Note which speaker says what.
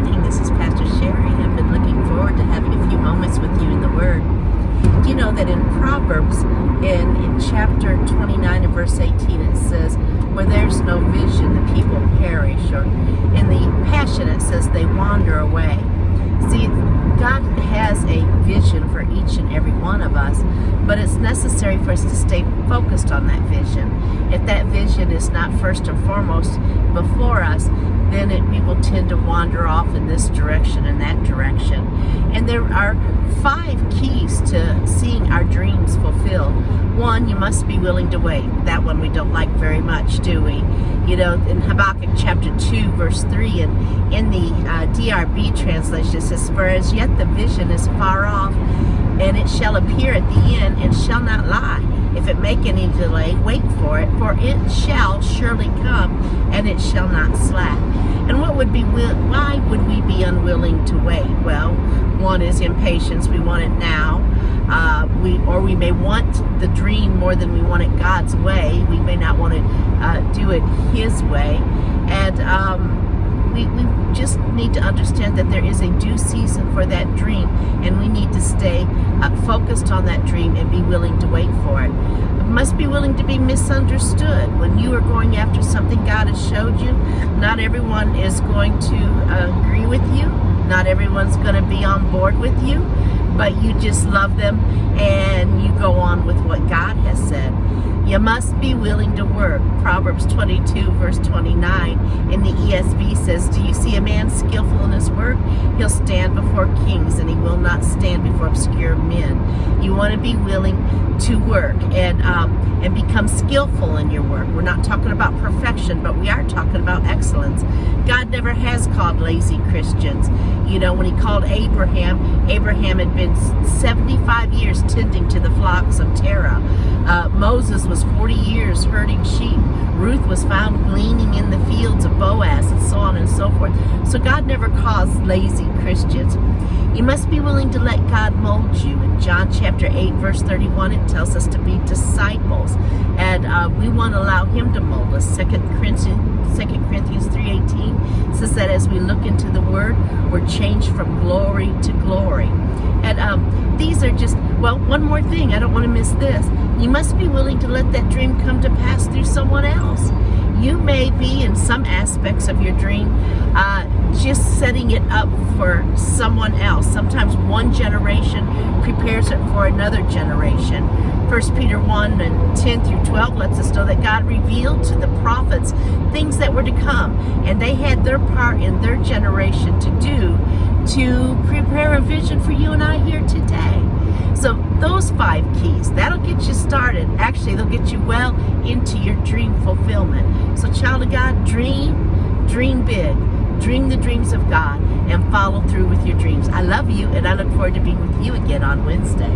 Speaker 1: morning. This is Pastor Sherry. I've been looking forward to having a few moments with you in the Word. Do you know that in Proverbs, in chapter 29 and verse 18, it says, where there's no vision, the people perish. Or in the Passion, it says they wander away. See, God has a vision for each and every one of us, but it's necessary for us to stay focused on that vision. If that vision is not first and foremost before us, then we will tend to wander off in this direction and that direction. And there are 5 keys to seeing our dreams fulfilled. 1, you must be willing to wait. That one we don't like very much, do we? You know, in Habakkuk chapter 2, verse 3, and in the DRB translation, it says, for as yet the vision is far off, and it shall appear at the end, and shall not lie. If it make any delay, wait for it shall surely come, and it shall not slack. And why would we be unwilling to wait? Well, 1 is impatience. We want it now. We may want the dream more than we want it God's way. We may not want to do it His way. And we just need to understand that there is a due season for that dream, and we need to stay focused on that dream and be willing to wait for it. You must be willing to be misunderstood. When you are going after something God has showed you, not everyone is going to agree with you. Not everyone's going to be on board with you, but you just love them and you go on with what God has said. You must be willing to work. Proverbs 22, verse 29 in the ESV says, do you see a man skillful in his work? He'll stand before kings, and he will not stand before obscure men. You want to be willing to work and become skillful in your work. We're not talking about perfection, but we are talking about excellence. God never has called lazy Christians. You know, when He called Abraham had been 75 years tending to the flocks of Terah. Moses was 40 years herding sheep. Ruth was found gleaning in the fields of Boaz, and so on and so forth. So God never calls lazy Christians. You must be willing to let God mold you. In John chapter 8, verse 31, it tells us to be disciples. And we want to allow Him to mold us. 2 Corinthians 3:18 says that as we look into the Word, we're changed from glory to glory. And these are just, well, one more thing. I don't want to miss this. You must be willing to let that dream come to pass through someone else. You may be, in some aspects of your dream, just setting it up for someone else. Sometimes one generation prepares it for another generation. 1 Peter 1 and 10 through 12 lets us know that God revealed to the prophets things that were to come, and they had their part in their generation to do to prepare a vision for you and I here today. So those 5 keys, that'll get you started. Actually, they'll get you well into your dream fulfillment. So child of God, dream big. Dream the dreams of God and follow through with your dreams. I love you, and I look forward to being with you again on Wednesday.